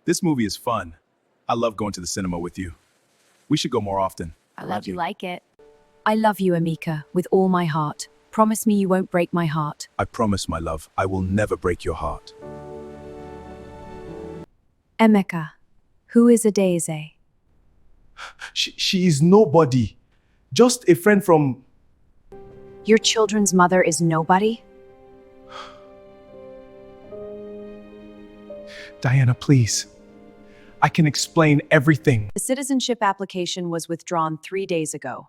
This movie is fun. I love going to the cinema with you. We should go more often. I love you like it. I love you, Amika, with all my heart. Promise me you won't break my heart. I promise, my love, I will never break your heart. Emeka, who is Adaeze? She is nobody. Just a friend from... Your children's mother is nobody? Diana, please. I can explain everything. The citizenship application was withdrawn 3 days ago.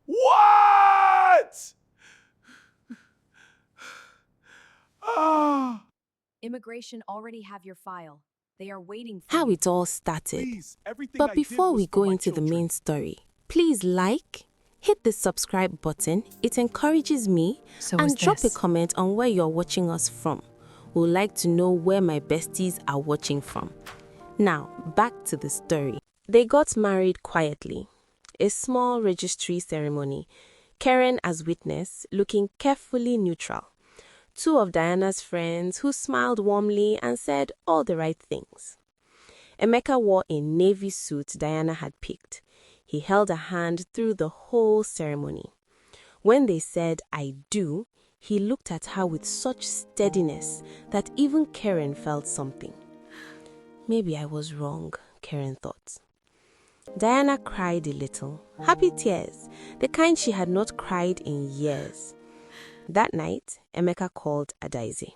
What? Ah. Immigration already have your file. They are waiting for How you. it all started. Please, everything But I did before was we for go my into the children. main story, please hit the subscribe button. It encourages me. So And is drop a this. comment on where you're watching us from. We'd like to know where my besties are watching from. Now, back to the story. They got married quietly. A small registry ceremony. Karen as witness, looking carefully neutral. 2 of Diana's friends who smiled warmly and said all the right things. Emeka wore a navy suit Diana had picked. He held a hand through the whole ceremony. When they said, "I do," he looked at her with such steadiness that even Karen felt something. Maybe I was wrong, Karen thought. Diana cried a little, happy tears, the kind she had not cried in years. That night, Emeka called Adaeze.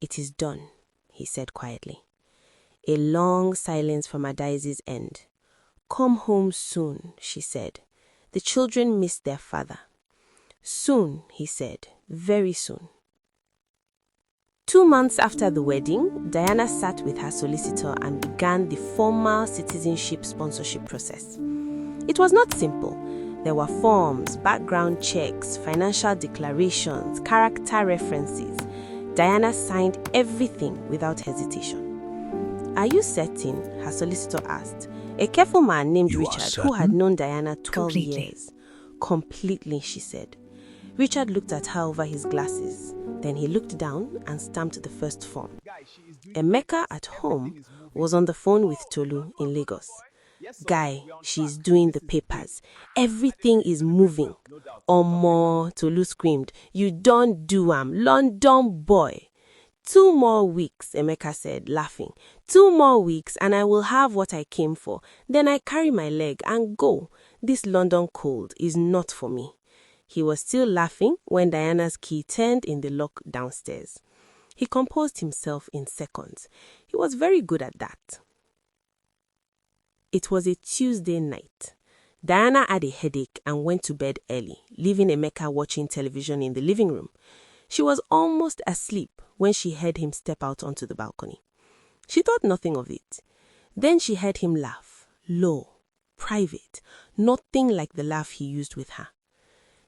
"It is done," he said quietly. A long silence from Adaeze's end. "Come home soon," she said. "The children miss their father." "Soon," he said, "very soon." 2 months after the wedding, Diana sat with her solicitor and began the formal citizenship sponsorship process. It was not simple. There were forms, background checks, financial declarations, character references. Diana signed everything without hesitation. "Are you certain?" her solicitor asked. A careful man named You are Richard, who had certain? known Diana 12 Completely. years. "Completely," she said. Richard looked at her over his glasses. Then he looked down and stamped the first form. Emeka at home was on the phone with Tolu in Lagos. "Guy, she's doing the papers. Everything is moving." "Omo," Tolu screamed. "You don't do London boy." 2 more weeks, Emeka said, laughing. 2 more weeks and I will have what I came for. Then I carry my leg and go. This London cold is not for me. He was still laughing when Diana's key turned in the lock downstairs. He composed himself in seconds. He was very good at that. It was a Tuesday night. Diana had a headache and went to bed early, leaving Emeka watching television in the living room. She was almost asleep when she heard him step out onto the balcony. She thought nothing of it. Then she heard him laugh, low, private, nothing like the laugh he used with her.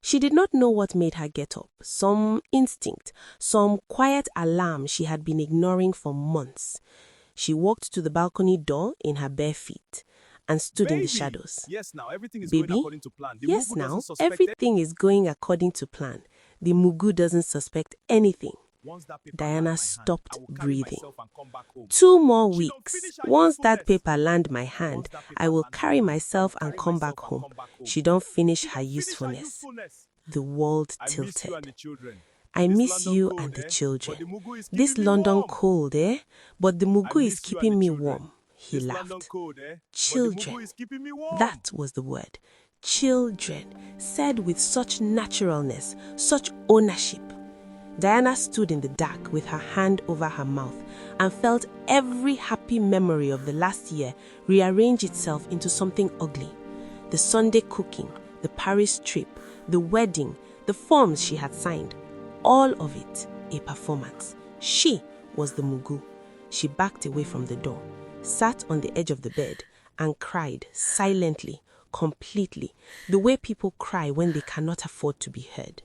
She did not know what made her get up, some instinct, some quiet alarm she had been ignoring for months. She walked to the balcony door in her bare feet and stood in the shadows. Yes, now everything is "Baby, going according to plan. The yes Mugu now, doesn't suspect everything is going according to plan. The Mugu doesn't suspect anything." Once that paper Diana land my hand, stopped I will carry breathing. myself and come back home. 2 more She don't weeks. finish her Once that usefulness. paper land my hand, Once that paper I will land my carry hand, myself I will and carry come myself back and home. come back home. She don't finish She her don't finish her usefulness. usefulness. The world I miss you and tilted. the children. "I This miss London you cold, and the but children. the Mugu is This keeping me London warm. cold, eh? But the I Mugu is miss you and keeping the me children. warm." He This London laughed. cold, but the Children. Mugu is keeping me warm. That was the word. Children, said with such naturalness, such ownership. Diana stood in the dark with her hand over her mouth and felt every happy memory of the last year rearrange itself into something ugly. The Sunday cooking, the Paris trip, the wedding, the forms she had signed, all of it a performance. She was the Mugu. She backed away from the door, sat on the edge of the bed and cried silently, completely, the way people cry when they cannot afford to be heard.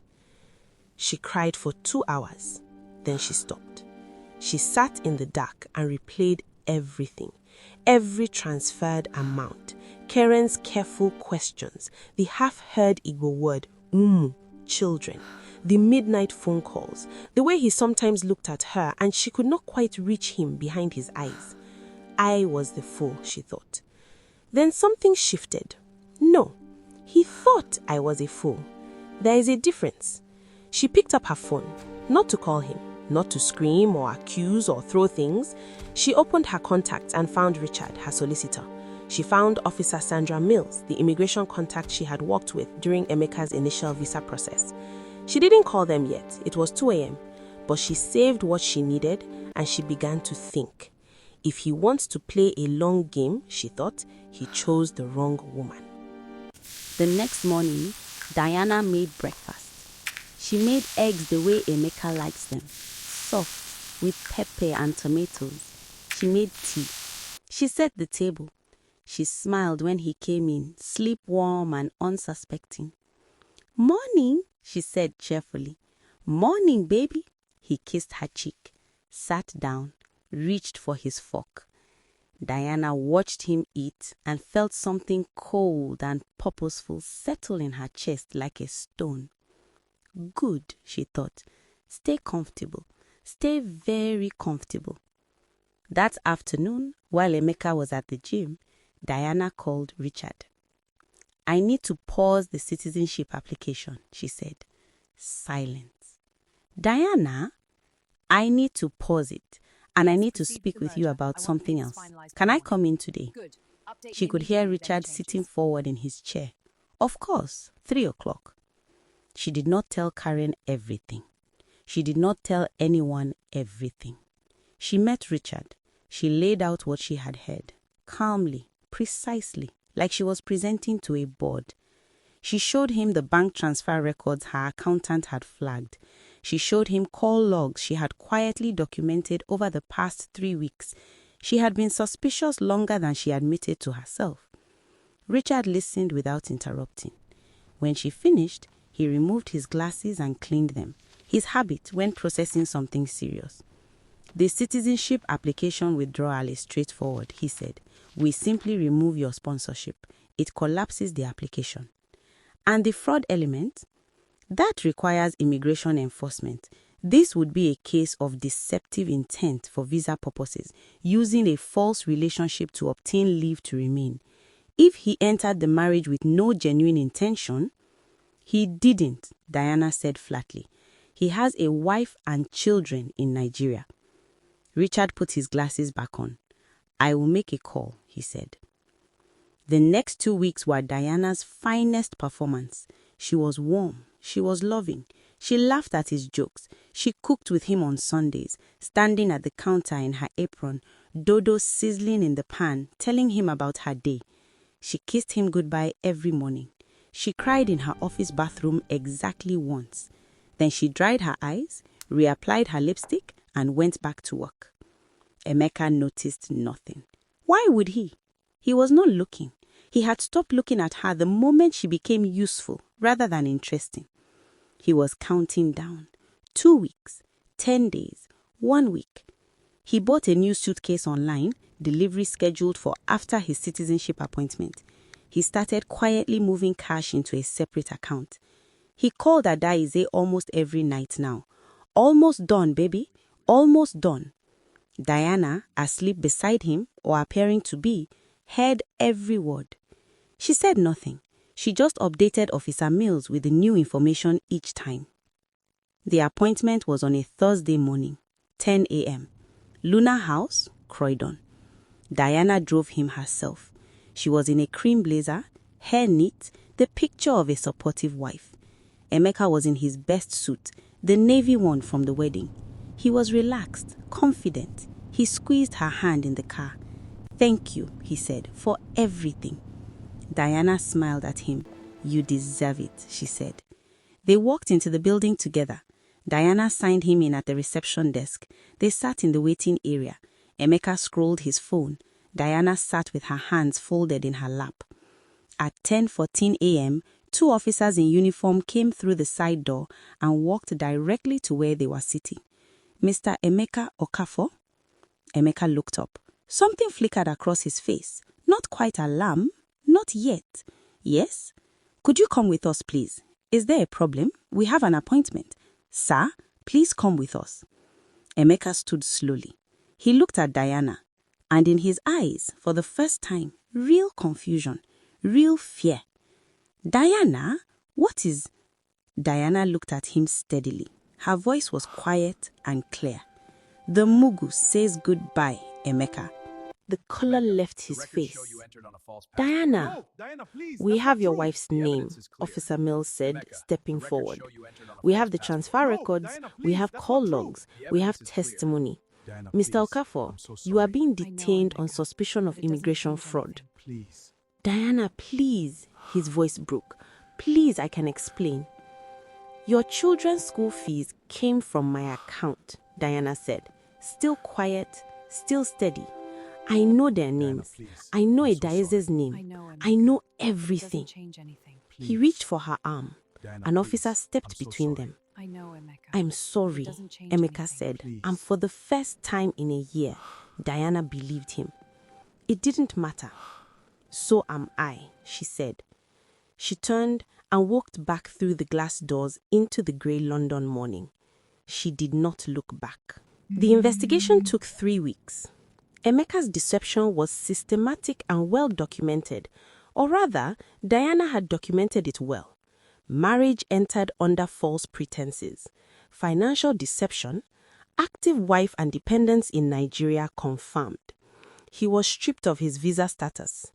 She cried for 2 hours. Then she stopped. She sat in the dark and replayed everything. Every transferred amount. Karen's careful questions. The half-heard Igbo word, children. The midnight phone calls, the way he sometimes looked at her and she could not quite reach him behind his eyes. I was the fool, she thought. Then something shifted. No, he thought I was a fool. There is a difference. She picked up her phone, not to call him, not to scream or accuse or throw things. She opened her contacts and found Richard, her solicitor. She found Officer Sandra Mills, the immigration contact she had worked with during Emeka's initial visa process. She didn't call them yet, it was 2 a.m., but she saved what she needed and she began to think. If he wants to play a long game, she thought, he chose the wrong woman. The next morning, Diana made breakfast. She made eggs the way Emeka likes them, soft, with pepper and tomatoes. She made tea. She set the table. She smiled when he came in, sleep-warm and unsuspecting. "Morning," she said cheerfully. "Morning, baby." He kissed her cheek, sat down, reached for his fork. Diana watched him eat and felt something cold and purposeful settle in her chest like a stone. Good, she thought. Stay comfortable. Stay very comfortable. That afternoon, while Emeka was at the gym, Diana called Richard. "I need to pause the citizenship application," she said. Silence. "Diana, I need to pause it, and I need to speak with you about something else. Can I come in today?" She could hear Richard sitting forward in his chair. Of course, 3 o'clock. She did not tell Karen everything. She did not tell anyone everything. She met Richard. She laid out what she had heard, calmly, precisely, like she was presenting to a board. She showed him the bank transfer records her accountant had flagged. She showed him call logs she had quietly documented over the past 3 weeks. She had been suspicious longer than she admitted to herself. Richard listened without interrupting. When she finished, he removed his glasses and cleaned them, his habit when processing something serious. "The citizenship application withdrawal is straightforward," he said. "We simply remove your sponsorship. It collapses the application." "And the fraud element? That requires immigration enforcement. This would be a case of deceptive intent for visa purposes, using a false relationship to obtain leave to remain. If he entered the marriage with no genuine intention..." "He didn't," Diana said flatly. "He has a wife and children in Nigeria." Richard put his glasses back on. "I will make a call," he said. The next 2 weeks were Diana's finest performance. She was warm. She was loving. She laughed at his jokes. She cooked with him on Sundays, standing at the counter in her apron, dodo sizzling in the pan, telling him about her day. She kissed him goodbye every morning. She cried in her office bathroom exactly once. Then she dried her eyes, reapplied her lipstick, and went back to work. Emeka noticed nothing. Why would he? He was not looking. He had stopped looking at her the moment she became useful rather than interesting. He was counting down. 2 weeks, 10 days, 1 week. He bought a new suitcase online, delivery scheduled for after his citizenship appointment. He started quietly moving cash into a separate account. He called Adaize almost every night now. "Almost done, baby. Almost done." Diana, asleep beside him or appearing to be, heard every word. She said nothing. She just updated Officer Mills with the new information each time. The appointment was on a Thursday morning, 10 a.m. Luna House, Croydon. Diana drove him herself. She was in a cream blazer, hair neat, the picture of a supportive wife. Emeka was in his best suit, the navy one from the wedding. He was relaxed, confident. He squeezed her hand in the car. "Thank you," he said, "for everything." Diana smiled at him. "You deserve it," she said. They walked into the building together. Diana signed him in at the reception desk. They sat in the waiting area. Emeka scrolled his phone. Diana sat with her hands folded in her lap. At 10:14 a.m., 2 officers in uniform came through the side door and walked directly to where they were sitting. "Mr. Emeka Okafor?" Emeka looked up. Something flickered across his face. Not quite alarm. Not yet. "Yes?" "Could you come with us, please?" Is there a problem? We have an appointment. Sir, please come with us. Emeka stood slowly. He looked at Diana, and in his eyes, for the first time, real confusion, real fear. Diana, what is... Diana looked at him steadily. Her voice was quiet and clear. The Mugu says goodbye, Emeka. The color left his face. Diana, we have your wife's name, Officer Mills said, stepping forward. We have the transfer records, we have call logs, we have testimony. Mr. Okafor, you are being detained on suspicion of immigration fraud. Diana, please, his voice broke. Please, I can explain. Your children's school fees came from my account, Diana said, still quiet, still steady. I know their names. I know Edaize's name. I know everything. He reached for her arm. An officer stepped between them. I'm sorry, Emeka said, and for the first time in a year, Diana believed him. It didn't matter. So am I, she said. She turned and walked back through the glass doors into the grey London morning. She did not look back. The investigation took 3 weeks. Emeka's deception was systematic and well documented, or rather, Diana had documented it well. Marriage entered under false pretenses. Financial deception, active wife and dependence in Nigeria confirmed. He was stripped of his visa status.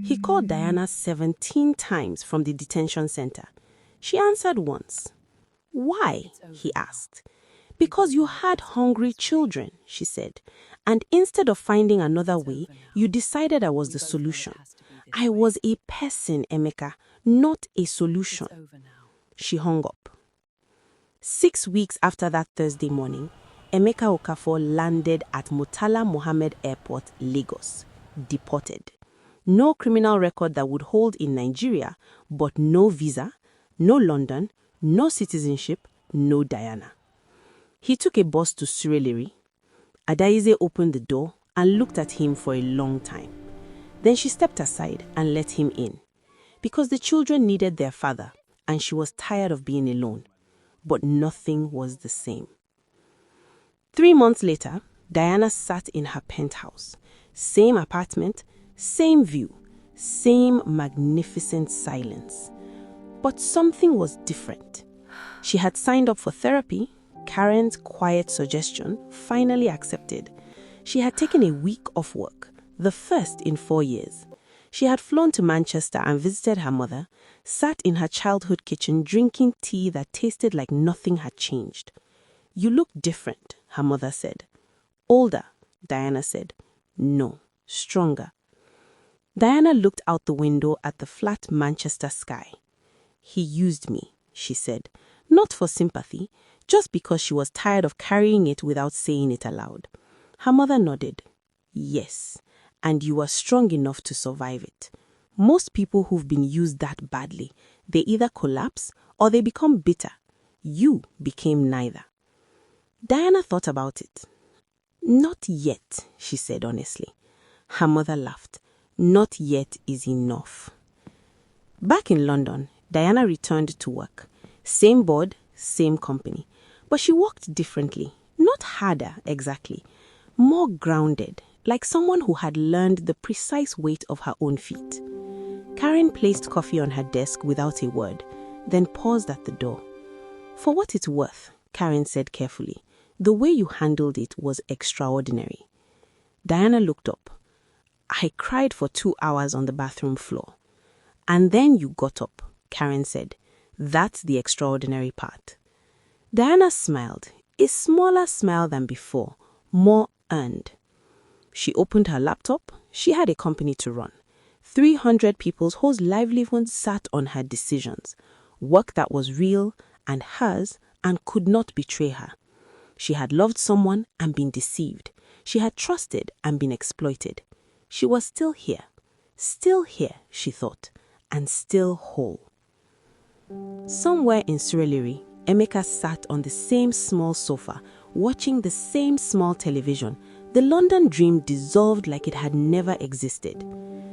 He called Diana 17 times from the detention center. She answered once. Why? He asked. Because you had hungry children, she said, and instead of finding another way, you decided I was the solution. I was a person, Emeka, not a solution. She hung up. 6 weeks after that Thursday morning, Emeka Okafor landed at Murtala Mohammed Airport, Lagos, deported. No criminal record that would hold in Nigeria, but no visa, no London, no citizenship, no Diana. He took a bus to Surulere. Adaize opened the door and looked at him for a long time. Then she stepped aside and let him in, because the children needed their father and she was tired of being alone. But nothing was the same. 3 months later, Diana sat in her penthouse. Same apartment, same view, same magnificent silence. But something was different. She had signed up for therapy. Karen's quiet suggestion, finally accepted. She had taken a week off work, the first in 4 years. She had flown to Manchester and visited her mother, sat in her childhood kitchen drinking tea that tasted like nothing had changed. You look different, her mother said. Older, Diana said. No, stronger. Diana looked out the window at the flat Manchester sky. He used me, she said, not for sympathy, just because she was tired of carrying it without saying it aloud. Her mother nodded. Yes, and you were strong enough to survive it. Most people who've been used that badly, they either collapse or they become bitter. You became neither. Diana thought about it. Not yet, she said honestly. Her mother laughed. Not yet is enough. Back in London, Diana returned to work. Same board, same company. But she worked differently, not harder exactly, more grounded, like someone who had learned the precise weight of her own feet. Karen placed coffee on her desk without a word, then paused at the door. For what it's worth, Karen said carefully, the way you handled it was extraordinary. Diana looked up. I cried for 2 hours on the bathroom floor. And then you got up, Karen said. That's the extraordinary part. Diana smiled, a smaller smile than before, more earned. She opened her laptop. She had a company to run. 300 people whose livelihood sat on her decisions. Work that was real and hers and could not betray her. She had loved someone and been deceived. She had trusted and been exploited. She was still here, she thought, and still whole. Somewhere in Surulere, Emeka sat on the same small sofa, watching the same small television. The London dream dissolved like it had never existed.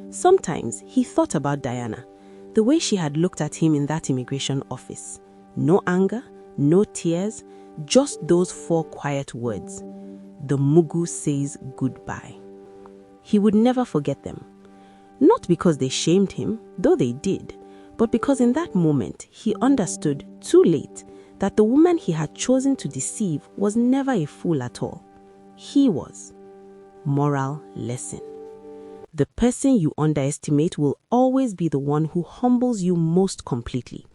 Sometimes he thought about Diana. The way she had looked at him in that immigration office. No anger, no tears, just those 4 quiet words. The Mugu says goodbye. He would never forget them. Not because they shamed him, though they did, but because in that moment he understood, too late, that the woman he had chosen to deceive was never a fool at all. He was. Moral lesson. The person you underestimate will always be the one who humbles you most completely.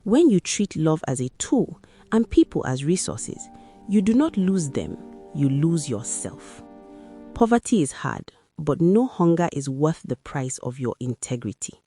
When you treat love as a tool and people as resources, you do not lose them, you lose yourself. Poverty is hard, but no hunger is worth the price of your integrity.